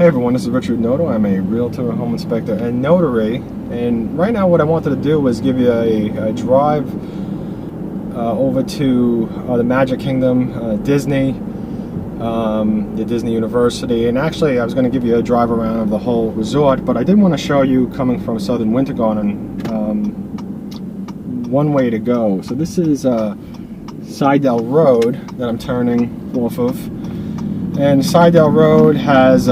Hey everyone, this is Richard Noto. I'm a realtor, home inspector, and notary. And right now what I wanted to do was give you a drive over to the Magic Kingdom, Disney, the Disney University. And actually I was going to give you a drive around of the whole resort, but I did want to show you, coming from Southern Winter Garden, one way to go. So this is Sidell Road that I'm turning off of. And Sidell Road has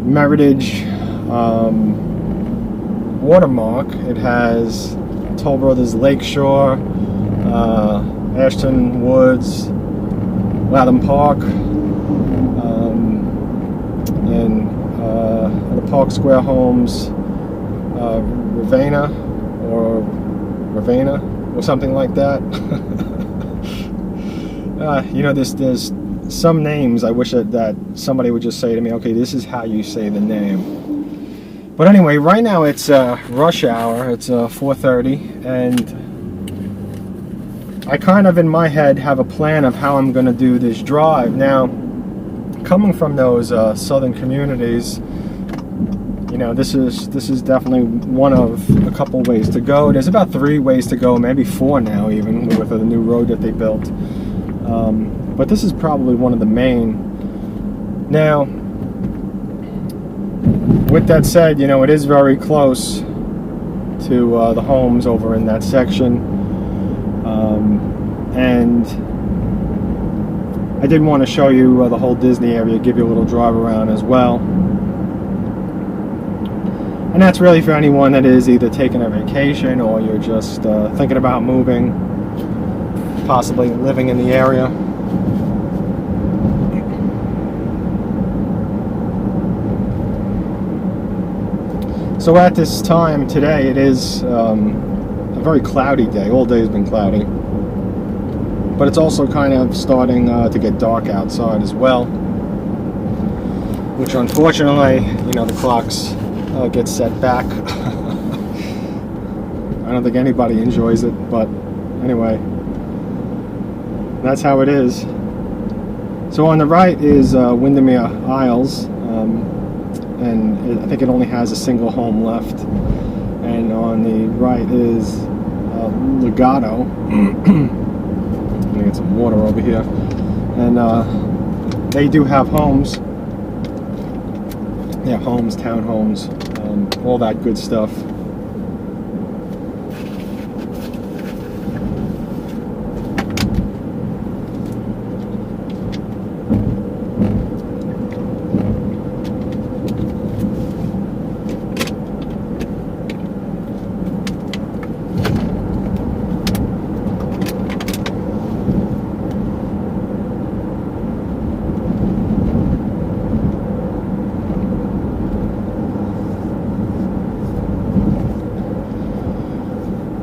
Meritage Watermark. It has Toll Brothers Lakeshore, Ashton Woods Latham Park, and the Park Square Homes, Ravenna or something like that. You know, there's some names I wish that somebody would just say to me, okay, this is how you say the name. But anyway, right now it's rush hour. It's 4:30, and I kind of in my head have a plan of how I'm going to do this drive. Now, coming from those southern communities, you know, this is definitely one of a couple ways to go. There's about 3 ways to go, maybe 4 now, even with the new road that they built. But this is probably one of the main. Now, with that said, you know, it is very close to the homes over in that section, and I did want to show you the whole Disney area, give you a little drive around as well. And that's really for anyone that is either taking a vacation or you're just thinking about moving, possibly living in the area. So at this time today, it is a very cloudy day. All day has been cloudy, but it's also kind of starting to get dark outside as well, which unfortunately, you know, the clocks get set back. I don't think anybody enjoys it, but anyway, that's how it is. So on the right is Windermere Isles, and I think it only has a single home left. And on the right is Legado. Let me get some water over here. And they do have homes. Yeah, homes, townhomes, all that good stuff.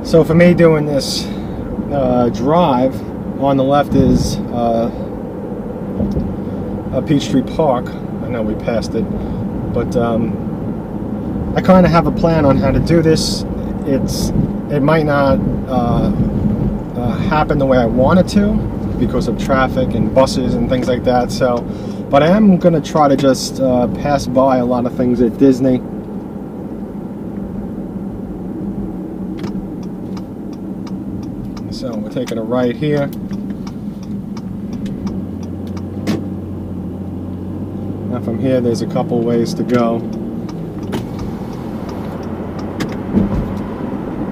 So for me doing this drive, on the left is Peachtree Park. I know we passed it, but I kind of have a plan on how to do this. It might not happen the way I want it to because of traffic and buses and things like that. So, but I am going to try to just pass by a lot of things at Disney. So we're taking a right here. Now from here there's a couple ways to go.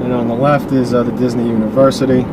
And on the left is the Disney University.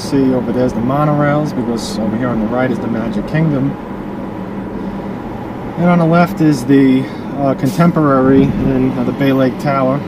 see over there's the monorails, because over here on the right is the Magic Kingdom. And on the left is the Contemporary and the Bay Lake Tower.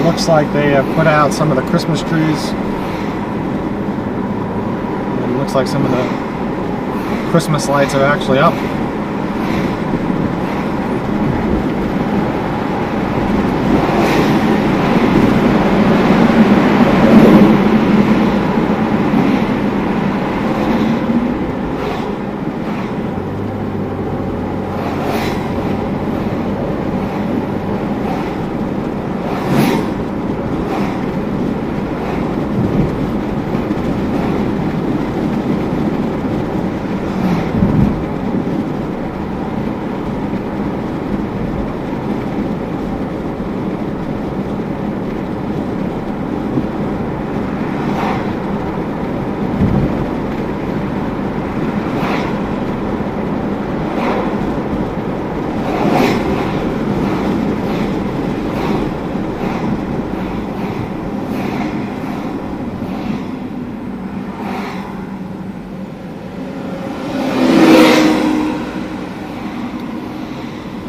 Looks like they have put out some of the Christmas trees. And it looks like some of the Christmas lights are actually up.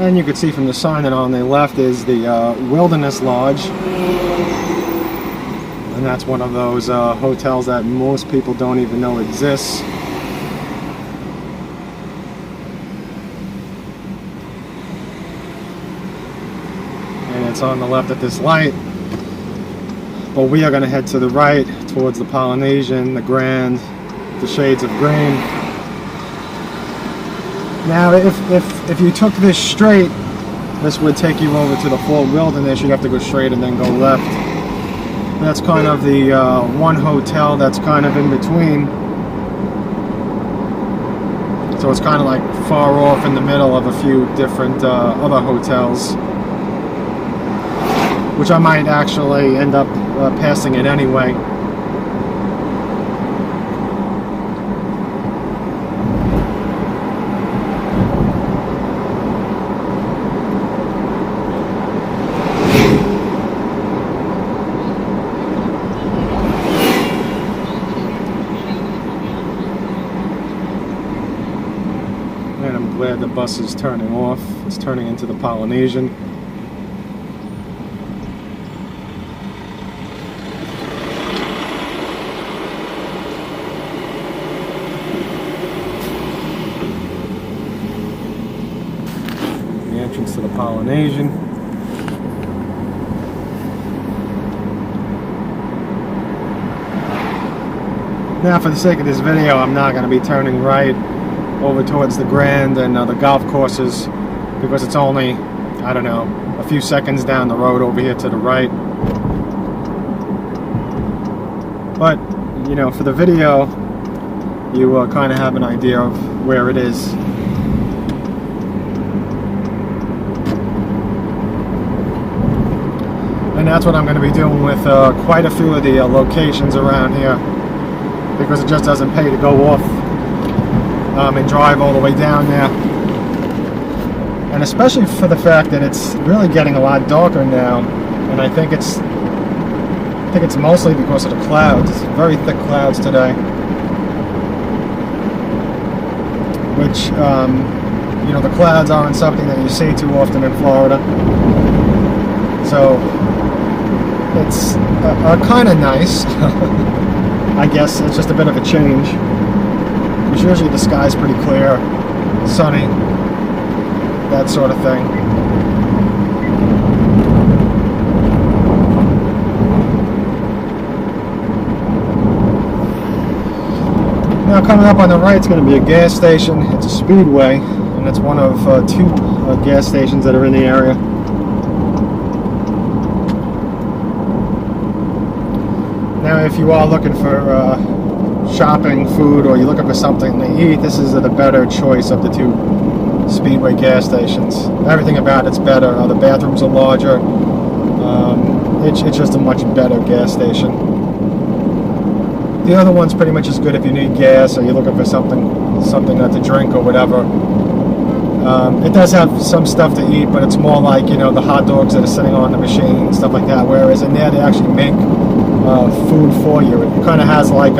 And you can see from the sign that on the left is the Wilderness Lodge. And that's one of those hotels that most people don't even know exists. And it's on the left at this light. But we are going to head to the right towards the Polynesian, the Grand, the Shades of Green. Now, if you took this straight, this would take you over to the Fort Wilderness. You'd have to go straight and then go left. That's kind of the one hotel that's kind of in between. So it's kind of like far off in the middle of a few different other hotels, which I might actually end up passing it anyway. Glad the bus is turning off. It's turning into the Polynesian. The entrance to the Polynesian. Now, for the sake of this video, I'm not going to be turning right over towards the Grand and the golf courses, because it's only, I don't know, a few seconds down the road over here to the right. But, you know, for the video, you kind of have an idea of where it is. And that's what I'm going to be doing with quite a few of the locations around here, because it just doesn't pay to go off and drive all the way down there. And especially for the fact that it's really getting a lot darker now, and I think it's mostly because of the clouds. Very thick clouds today, which you know, the clouds aren't something that you see too often in Florida, so it's kind of nice. I guess it's just a bit of a change. Because usually the sky's pretty clear, sunny, that sort of thing. up on the right is going to be a gas station. It's a speedway, and it's one of two gas stations that are in the area. Now, if you are looking for shopping, food, or you're looking for something to eat, this is the better choice of the two speedway gas stations. Everything about it's better. The bathrooms are larger. It's just a much better gas station. The other one's pretty much as good if you need gas or you're looking for something to drink or whatever. It does have some stuff to eat, but it's more like, you know, the hot dogs that are sitting on the machine and stuff like that. Whereas in there, they actually make food for you. It kind of has like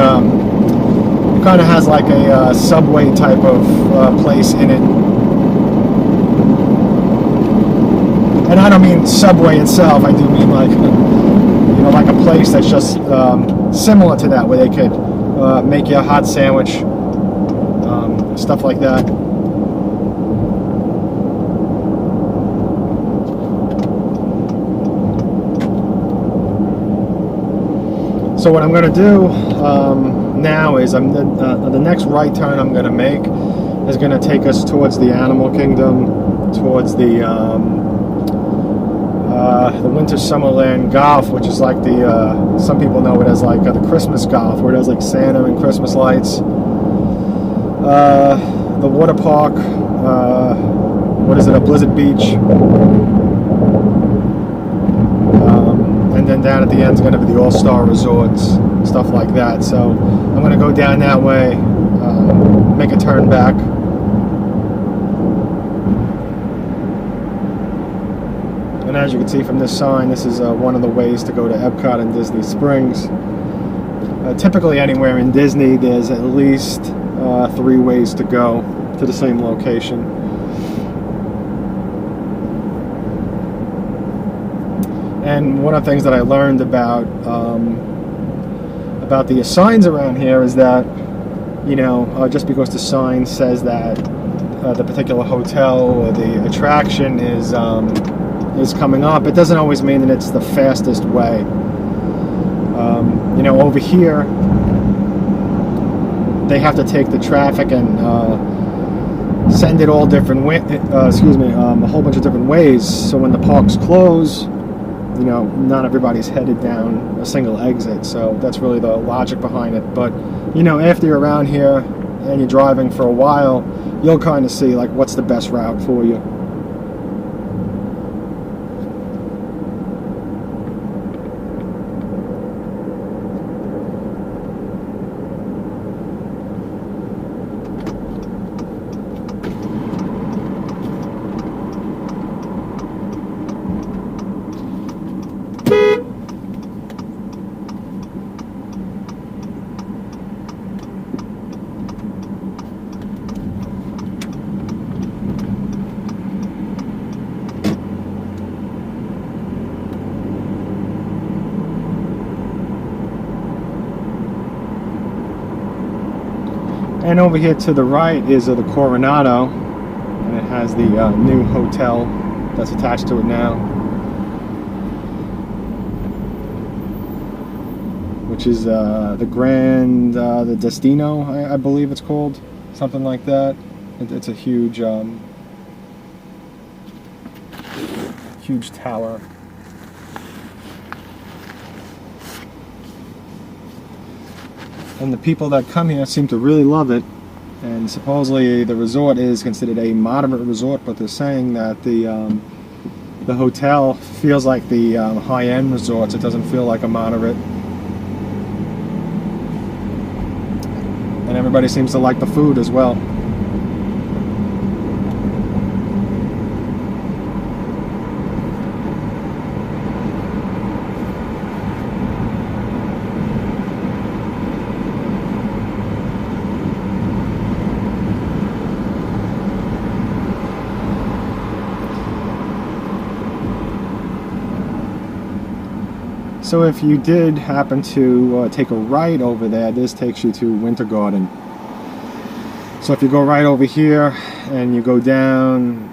a Subway type of place in it. And I don't mean Subway itself. I do mean like, you know, like a place that's just similar to that, where they could make you a hot sandwich, stuff like that. So what I'm going to do now is the next right turn I'm going to make is going to take us towards the animal kingdom, towards the Winter Summerland golf, which is like some people know it as like the Christmas golf, where it has like Santa and Christmas lights. The water park, a Blizzard Beach. And then down at the end is going to be the All-Star Resorts, stuff like that. So I'm going to go down that way, make a turn back. And as you can see from this sign, this is one of the ways to go to Epcot and Disney Springs. Typically anywhere in Disney, there's at least 3 ways to go to the same location. And one of the things that I learned about the signs around here is that, you know, just because the sign says that the particular hotel or the attraction is coming up, it doesn't always mean that it's the fastest way. You know, over here, they have to take the traffic and send it all different way. A whole bunch of different ways. So when the parks close, you know, not everybody's headed down a single exit. So that's really the logic behind it. But, you know, after you're around here and you're driving for a while, you'll kind of see like what's the best route for you. And over here to the right is the Coronado, and it has the new hotel that's attached to it now, which is the Grand, the Destino, I believe it's called, something like that. It's a huge, huge tower. And the people that come here seem to really love it. And supposedly the resort is considered a moderate resort, but they're saying that the hotel feels like the high-end resorts. It doesn't feel like a moderate. And everybody seems to like the food as well. So if you did happen to take a right over there, this takes you to Winter Garden. So if you go right over here and you go down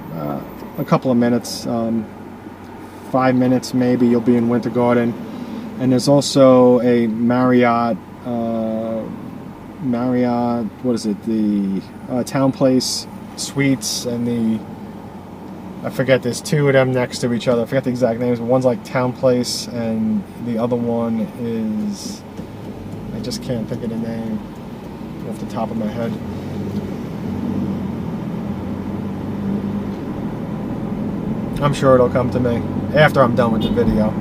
a couple of minutes, 5 minutes maybe, you'll be in Winter Garden. And there's also a Marriott Marriott, what is it, the Town Place Suites, and the, I forget, there's two of them next to each other. I forget the exact names, but one's like Town Place, and the other one is, I just can't think of the name off the top of my head. I'm sure it'll come to me after I'm done with the video.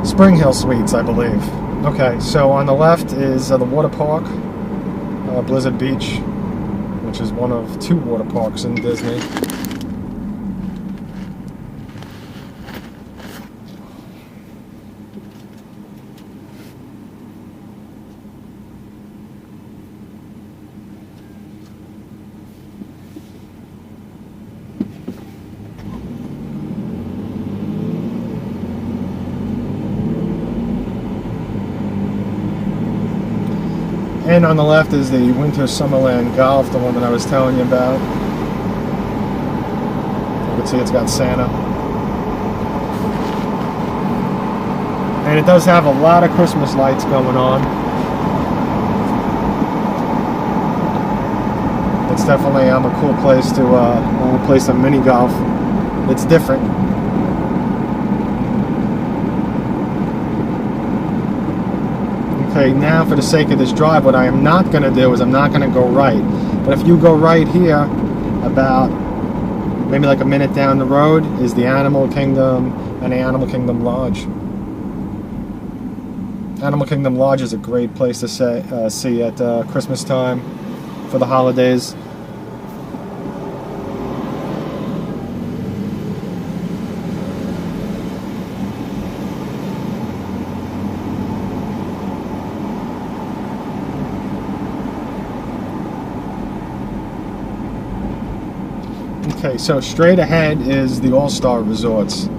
Spring Hill Suites, I believe. Okay, so on the left is the Waterpark, Blizzard Beach, which is one of two water parks in Disney. And on the left is the Winter Summerland Golf, the one that I was telling you about. You can see it's got Santa. And it does have a lot of Christmas lights going on. It's definitely a cool place to play some mini golf. It's different. Okay, now for the sake of this drive, what I am not going to do is I'm not going to go right. But if you go right here, about maybe like a minute down the road, is the Animal Kingdom and the Animal Kingdom Lodge. Animal Kingdom Lodge is a great place to see at Christmas time for the holidays. Okay, so straight ahead is the All-Star Resorts.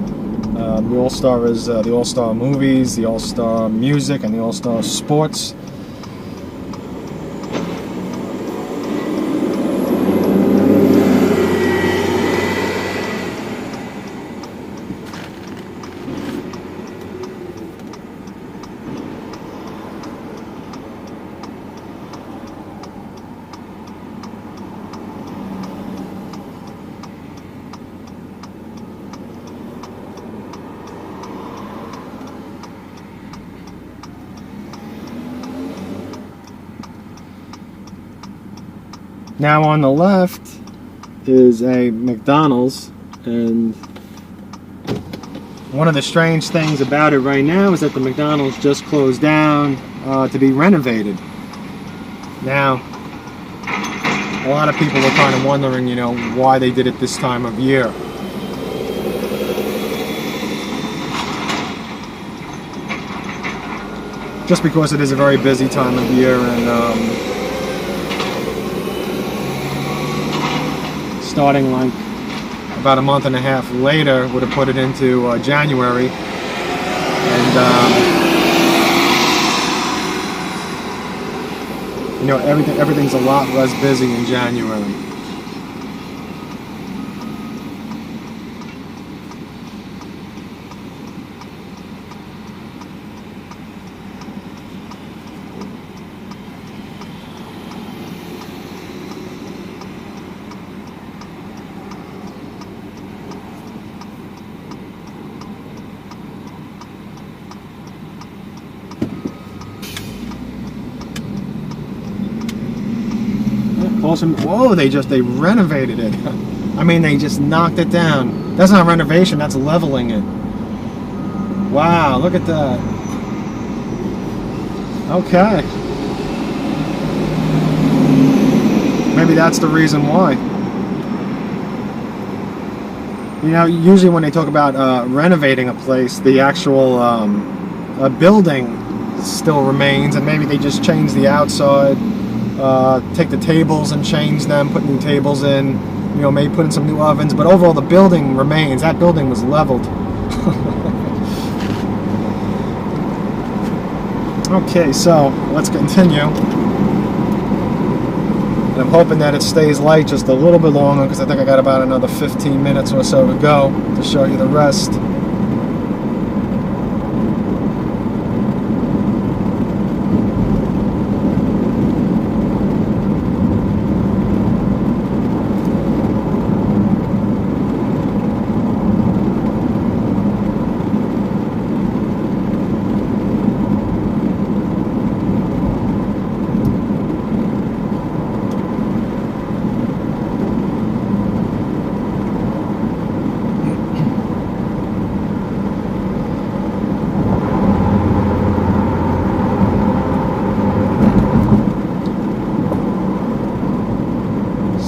The All-Star is the All-Star Movies, the All-Star Music, and the All-Star Sports. Now on the left is a McDonald's, and one of the strange things about it right now is that the McDonald's just closed down to be renovated. Now, a lot of people were kind of wondering, you know, why they did it this time of year. Just because it is a very busy time of year, and starting like about a month and a half later would have put it into January, and you know, everything's a lot less busy in January. Whoa, they renovated it. I mean, they just knocked it down. That's not renovation, that's leveling it. Wow, look at that. Okay. Maybe that's the reason why. You know, usually when they talk about renovating a place, the actual building still remains, and maybe they just change the outside. Take the tables and change them, put new tables in, you know, maybe put in some new ovens, but overall the building remains. That building was leveled. Okay, so let's continue. And I'm hoping that it stays light just a little bit longer, because I think I got about another 15 minutes or so to go to show you the rest.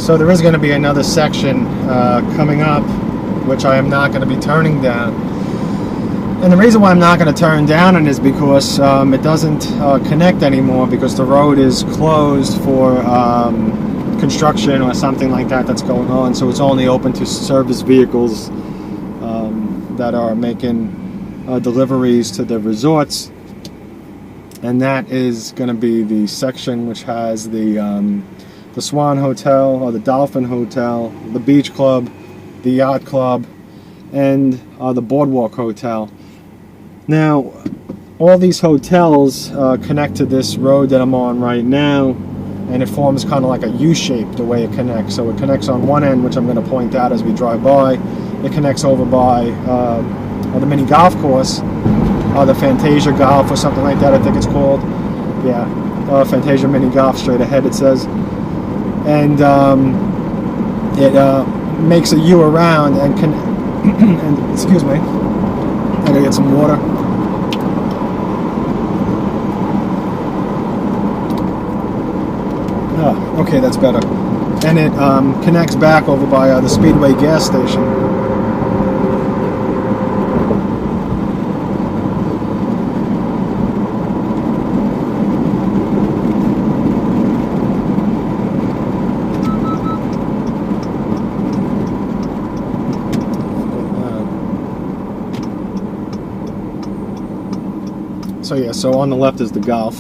So there is going to be another section coming up, which I am not going to be turning down. And the reason why I'm not going to turn down it is because it doesn't connect anymore, because the road is closed for construction or something like that that's going on. So it's only open to service vehicles that are making deliveries to the resorts. And that is going to be the section which has the Swan Hotel, or the Dolphin Hotel, the Beach Club, the Yacht Club, and the Boardwalk Hotel. Now, all these hotels connect to this road that I'm on right now, and it forms kind of like a U-shape the way it connects. So it connects on one end, which I'm going to point out as we drive by. It connects over by the mini golf course, the Fantasia Golf or something like that, I think it's called. Yeah, Fantasia Mini Golf, straight ahead it says. And it makes a U around and and excuse me, I gotta get some water. Oh, okay, that's better. And it connects back over by the Speedway gas station. So yeah, so on the left is the golf.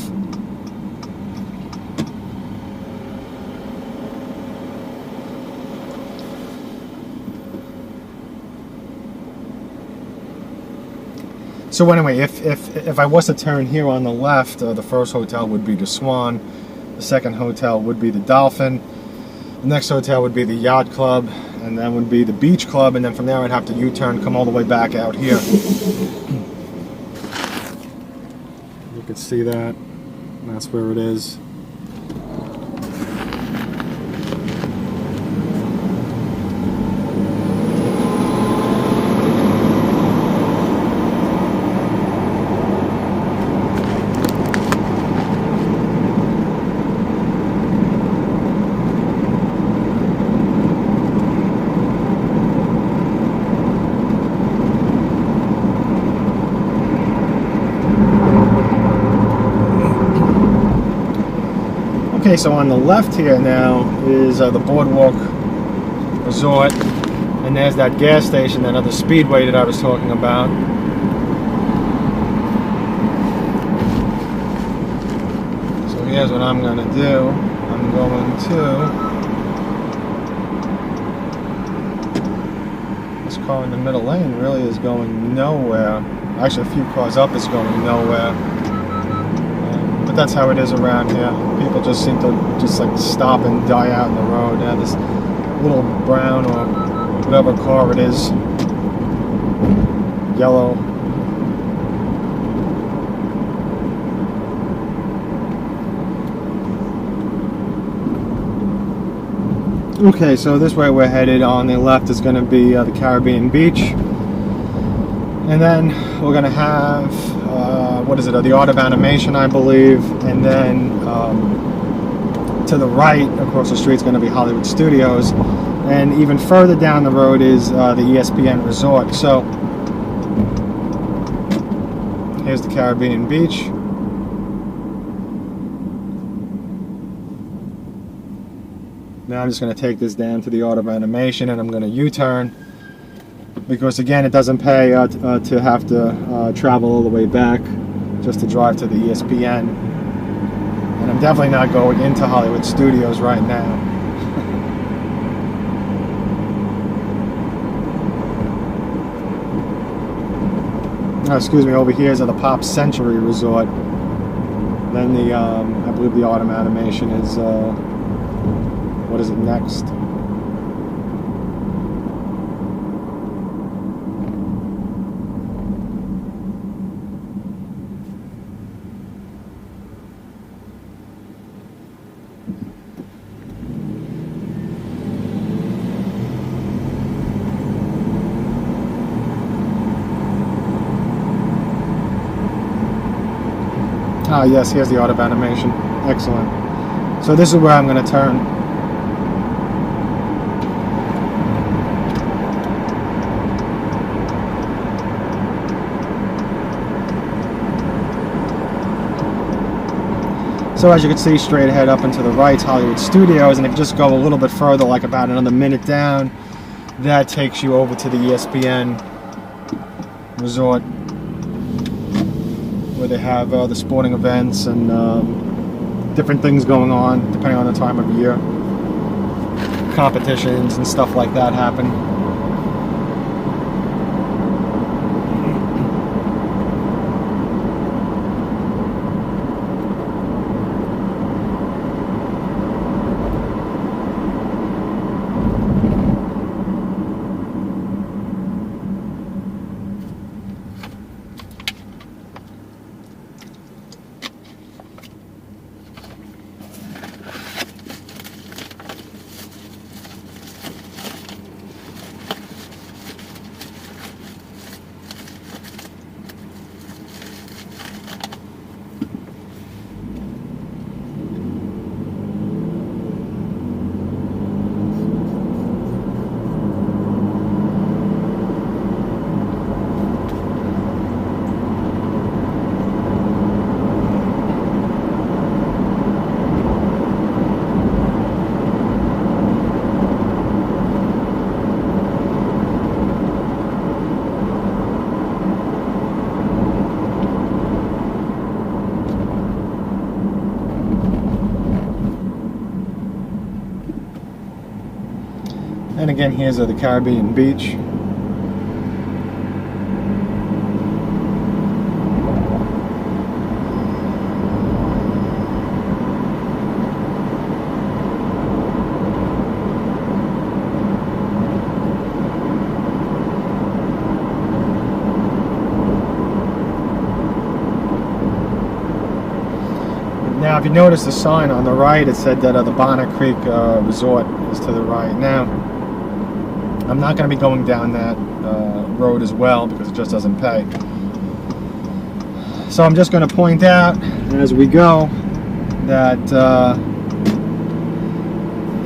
So anyway, if I was to turn here on the left, the first hotel would be the Swan, the second hotel would be the Dolphin, the next hotel would be the Yacht Club, and then would be the Beach Club, and then from there I'd have to U-turn, come all the way back out here. You can see that. That's where it is. Okay, so on the left here now is the Boardwalk Resort, and there's that gas station, that other speedway that I was talking about. So here's what I'm going to do. I'm going to... This car in the middle lane really is going nowhere. Actually, a few cars up is going nowhere. But that's how it is around here. People just seem to just like stop and die out in the road. Yeah, this little brown or whatever car it is, yellow. Okay, so this way we're headed. On the left is going to be the Caribbean Beach, and then we're going to have what is it, the Art of Animation, I believe, and then to the right across the street is going to be Hollywood Studios, and even further down the road is the ESPN Resort. So here's the Caribbean Beach. Now I'm just going to take this down to the Art of Animation, and I'm going to U-turn, because again it doesn't pay to have to travel all the way back just to drive to the ESPN. And I'm definitely not going into Hollywood Studios right now. Oh, excuse me, over here is the Pop Century Resort. Then the I believe the Art of Animation is what is it next? Ah, yes, here's the Art of Animation. Excellent. So this is where I'm going to turn. So as you can see, straight ahead up and to the right, Hollywood Studios, and if you just go a little bit further, like about another minute down, that takes you over to the ESPN Resort, where they have the sporting events and different things going on, depending on the time of year. Competitions and stuff like that happen. And again, here's the Caribbean beach. Now, if you notice the sign on the right, it said that the Bonnet Creek Resort is to the right. Now, I'm not going to be going down that road as well because it just doesn't pay. So I'm just going to point out as we go that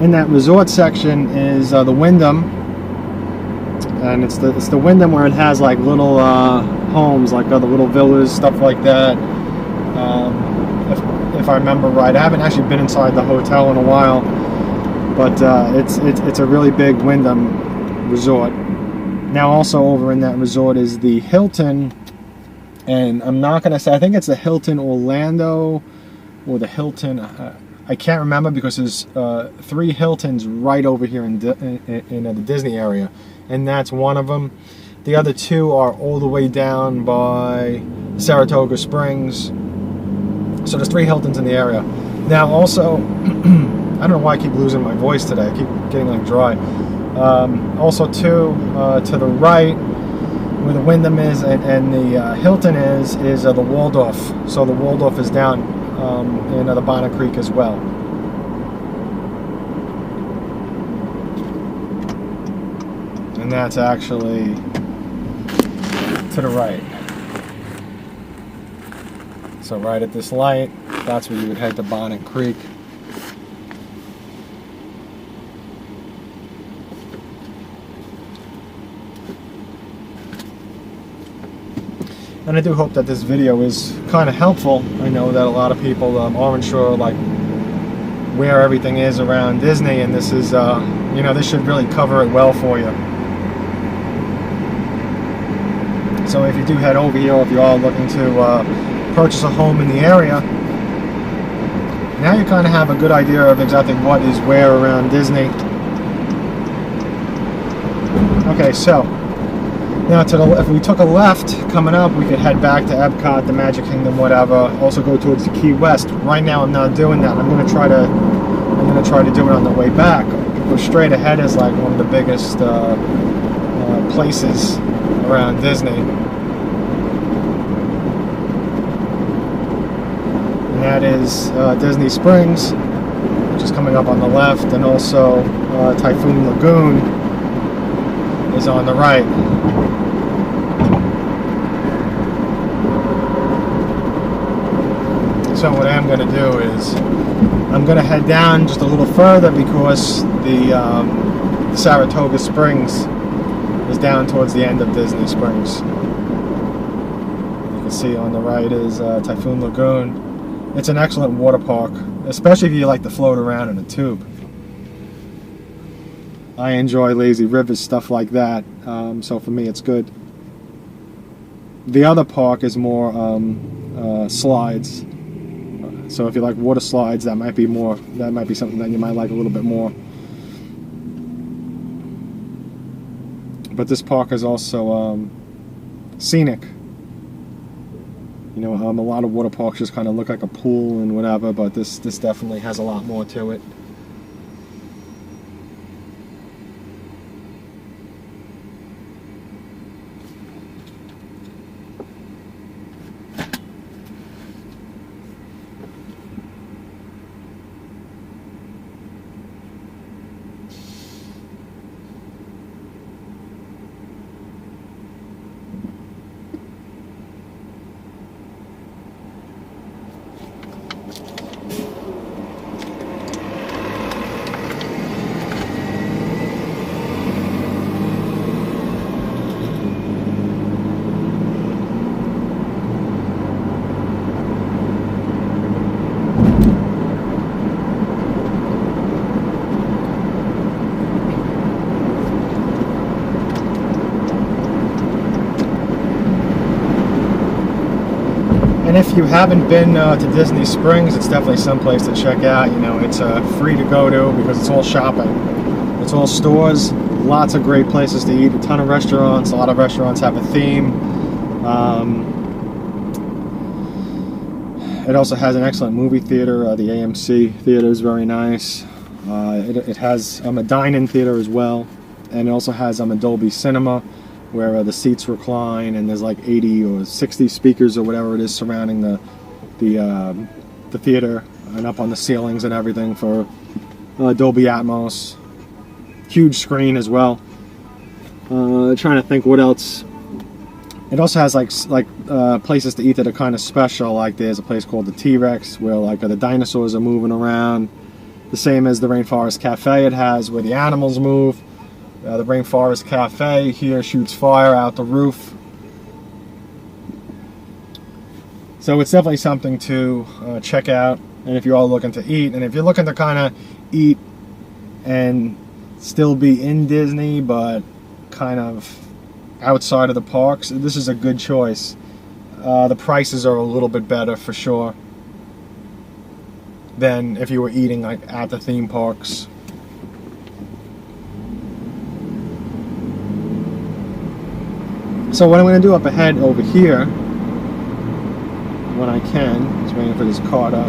in that resort section is the Wyndham, and it's the Wyndham where it has like little homes, like the little villas, stuff like that. If I remember right, I haven't actually been inside the hotel in a while, but it's a really big Wyndham resort. Now also over in that resort is the Hilton, and I'm not going to say, I think it's the Hilton Orlando or the Hilton, I can't remember because there's 3 Hiltons right over here in the Disney area, and that's one of them. The other 2 are all the way down by Saratoga Springs. So there's 3 Hiltons in the area. Now also, I don't know why I keep losing my voice today, I keep getting like dry. Also to the right, where the Wyndham is and the Hilton is the Waldorf. So the Waldorf is down in the Bonnet Creek as well. And that's actually to the right. So right at this light, that's where you would head to Bonnet Creek. And I do hope that this video is kind of helpful. I know that a lot of people aren't sure like where everything is around Disney, and this is, you know, this should really cover it well for you. So if you do head over here, or if you are looking to purchase a home in the area, now you kind of have a good idea of exactly what is where around Disney. Okay, so now if we took a left coming up, we could head back to Epcot, the Magic Kingdom, whatever. Also go towards the Key West. Right now, I'm not doing that. I'm gonna try to do it on the way back. Go straight ahead is like one of the biggest places around Disney, and that is Disney Springs, which is coming up on the left, and also Typhoon Lagoon is on the right. So what I'm going to do is I'm going to head down just a little further because the Saratoga Springs is down towards the end of Disney Springs. You can see on the right is Typhoon Lagoon, It's an excellent water park, especially if you like to float around in a tube. I enjoy lazy rivers, stuff like that, so for me it's good. The other park is more slides, so if you like water slides, that might be something that you might like a little bit more. But this park is also scenic. You know, a lot of water parks just kind of look like a pool and whatever, but this definitely has a lot more to it. And if you haven't been to Disney Springs, it's definitely someplace to check out. You know, it's free to go to because it's all shopping. It's all stores, lots of great places to eat, a ton of restaurants. A lot of restaurants have a theme. It also has an excellent movie theater. The AMC theater is very nice. It has a dine-in theater as well. And it also has a Dolby Cinema, where the seats recline, and there's like 80 or 60 speakers or whatever it is surrounding the theater and up on the ceilings and everything for Dolby Atmos. Huge screen as well. Trying to think what else. It also has like places to eat that are kind of special. Like there's a place called the T-Rex where like the dinosaurs are moving around. The same as the Rainforest Cafe it has where the animals move. The Rainforest Cafe here shoots fire out the roof. So it's definitely something to check out. And if you're all looking to eat, and if you're looking to kind of eat and still be in Disney, but kind of outside of the parks, this is a good choice. The prices are a little bit better for sure than if you were eating like at the theme parks. So what I'm going to do up ahead over here, when I can, just waiting for this car to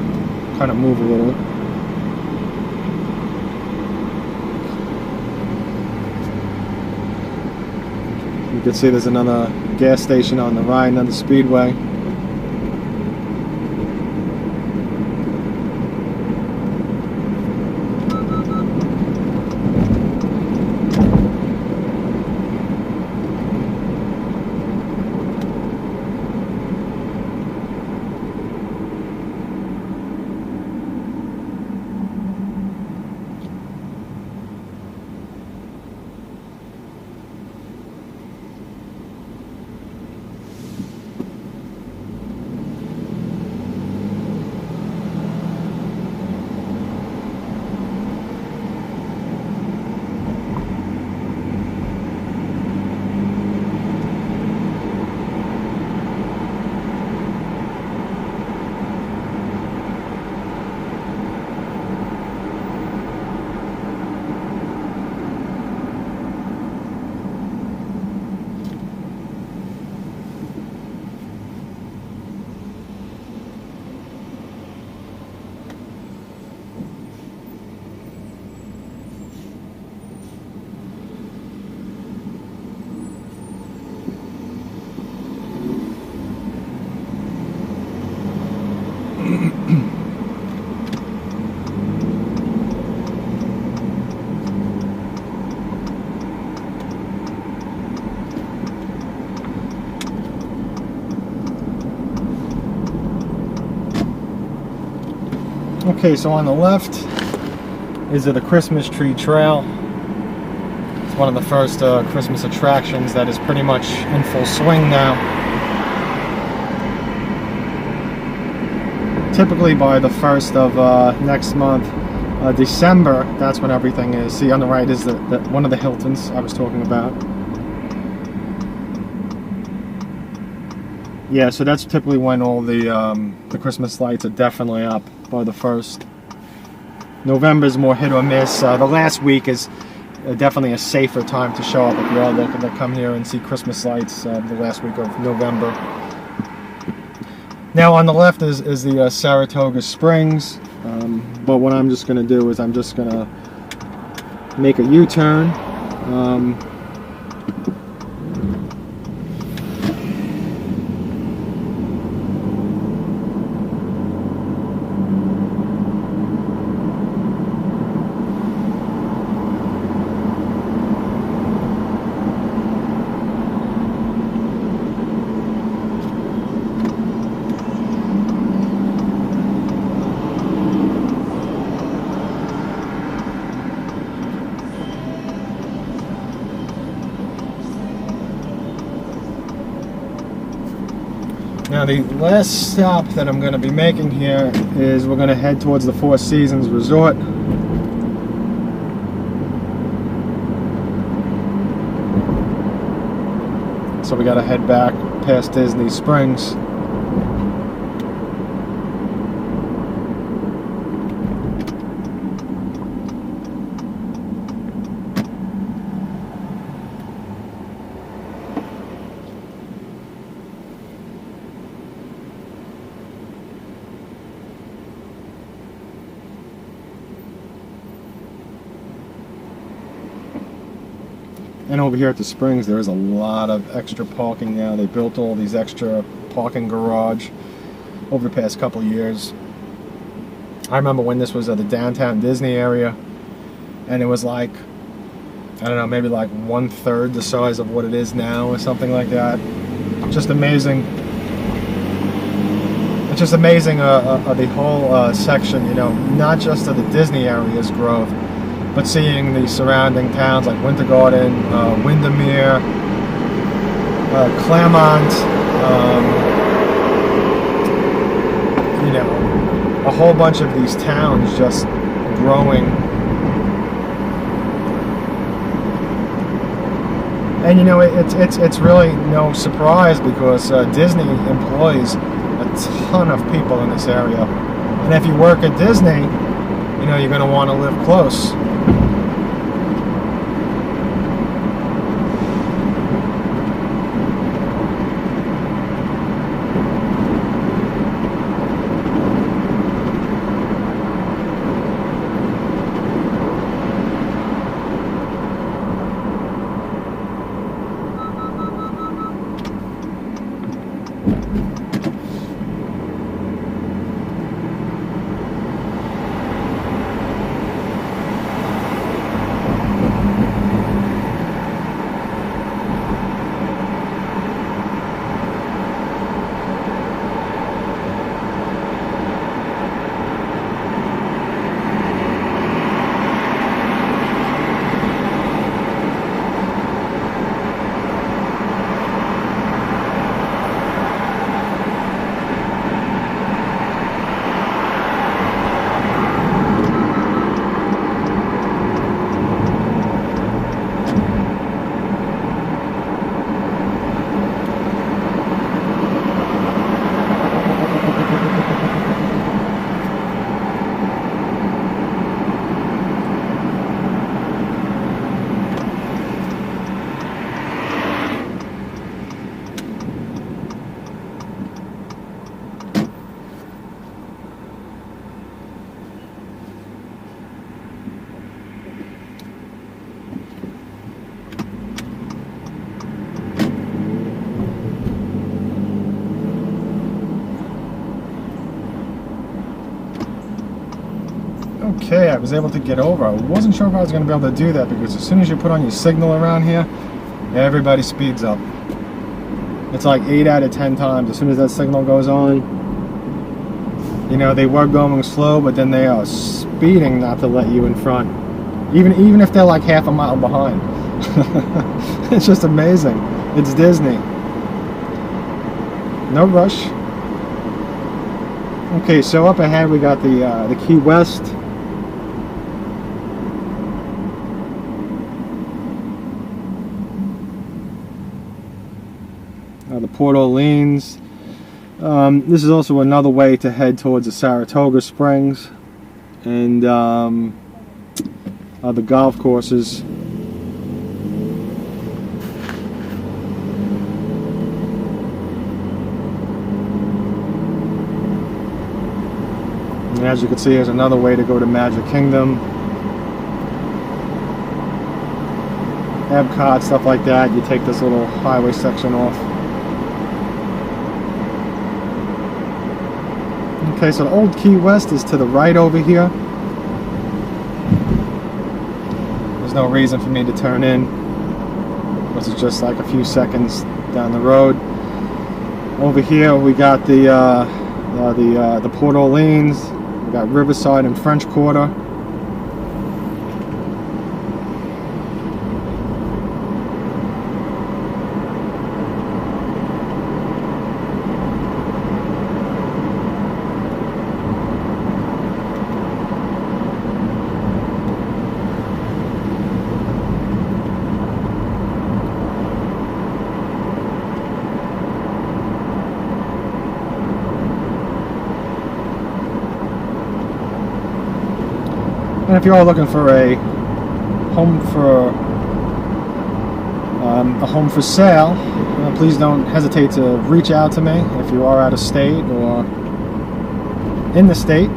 kind of move a little. You can see there's another gas station on the right, another speedway. Okay, so on the left is the Christmas Tree Trail. It's one of the first Christmas attractions that is pretty much in full swing now. typically by the 1st of next month, December, that's when everything is. See, on the right is the one of the Hiltons I was talking about. Yeah, so that's typically when all the Christmas lights are definitely up by the 1st. November's more hit or miss. The last week is definitely a safer time to show up if you are looking to come here and see Christmas lights, the last week of November. Now on the left is the Saratoga Springs, but what I'm just going to do is I'm just going to make a U-turn. Now the last stop that I'm going to be making here is we're going to head towards the Four Seasons Resort. So we got to head back past Disney Springs. And over here at the Springs, there is a lot of extra parking now. They built all these extra parking garage over the past couple of years. I remember when this was at the downtown Disney area, and it was like, I don't know, maybe like 1/3 the size of what it is now or something like that. Just amazing. It's just amazing the whole section, you know, not just of the Disney area's growth, but seeing the surrounding towns like Winter Garden, Windermere, Claremont, you know, a whole bunch of these towns just growing. And you know, it's really no surprise because Disney employs a ton of people in this area. And if you work at Disney, you know, you're going to want to live close. Okay, I was able to get over. I wasn't sure if I was going to be able to do that because as soon as you put on your signal around here, everybody speeds up. It's like 8 out of 10 times. As soon as that signal goes on, you know, they were going slow, but then they are speeding not to let you in front. Even if they're like half a mile behind. It's just amazing. It's Disney. No rush. Okay, so up ahead we got the Key West. The Port Orleans. This is also another way to head towards the Saratoga Springs and the golf courses. And as you can see, there's another way to go to Magic Kingdom, Epcot, stuff like that. You take this little highway section off. Okay, so the old Key West is to the right over here. There's no reason for me to turn in, because it's just like a few seconds down the road. Over here we got the Port Orleans. We got Riverside and French Quarter. And if you are looking for a home for sale, please don't hesitate to reach out to me. If you are out of state or in the state,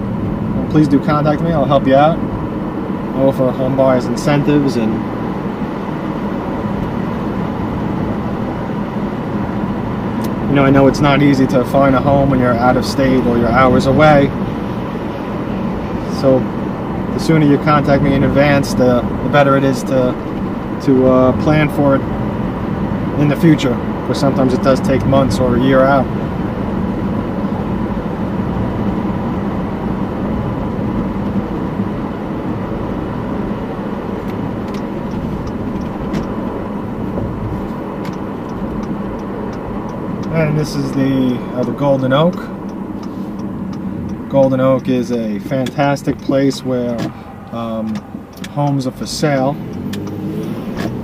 please do contact me. I'll help you out. I offer home buyers incentives, and I know it's not easy to find a home when you're out of state or you're hours away. So the sooner you contact me in advance, the better it is to plan for it in the future, because sometimes it does take months or a year out. And this is the Golden Oak. Golden Oak is a fantastic place where homes are for sale,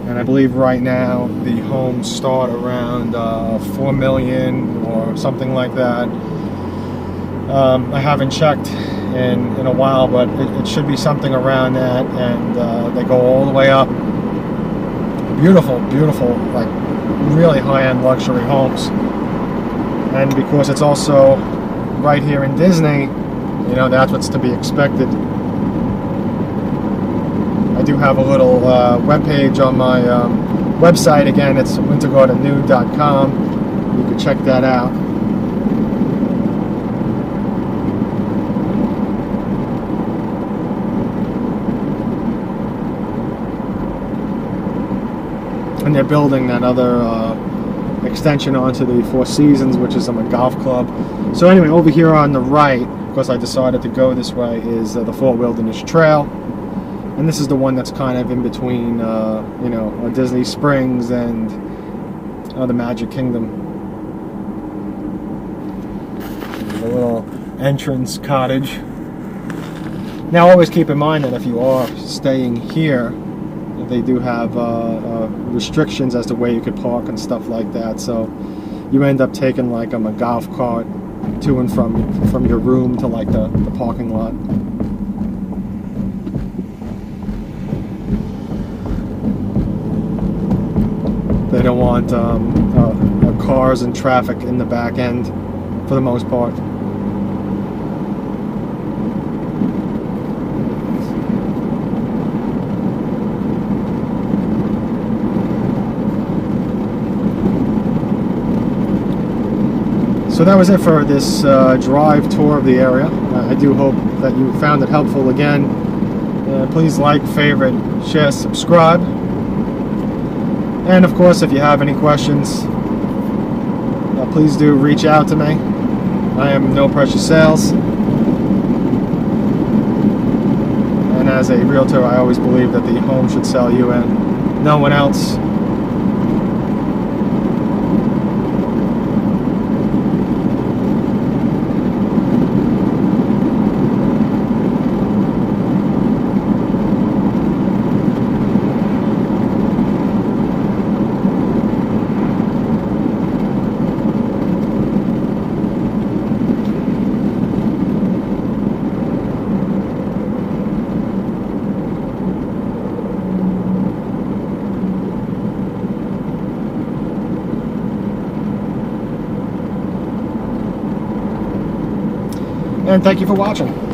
and I believe right now the homes start around $4 million or something like that. I haven't checked in a while, but it should be something around that, and they go all the way up. Beautiful, like really high-end luxury homes. And because it's also right here in Disney, that's what's to be expected. I do have a little webpage on my website. Again, it's wintergardennew.com. You can check that out. And they're building that other extension onto the Four Seasons, which is on a golf club. So anyway, over here on the right, because I decided to go this way, is the Fort Wilderness Trail, and this is the one that's kind of in between Disney Springs and the Magic Kingdom. The little entrance cottage. Now always keep in mind that if you are staying here, they do have restrictions as to where you could park and stuff like that, so you end up taking like a golf cart to and from your room to like the parking lot. They don't want cars and traffic in the back end for the most part. So that was it for this drive tour of the area. I do hope that you found it helpful. Again, please like, favorite, share, subscribe. And of course, if you have any questions, please do reach out to me. I am No Pressure Sales. And as a realtor, I always believe that the home should sell you and no one else. and thank you for watching.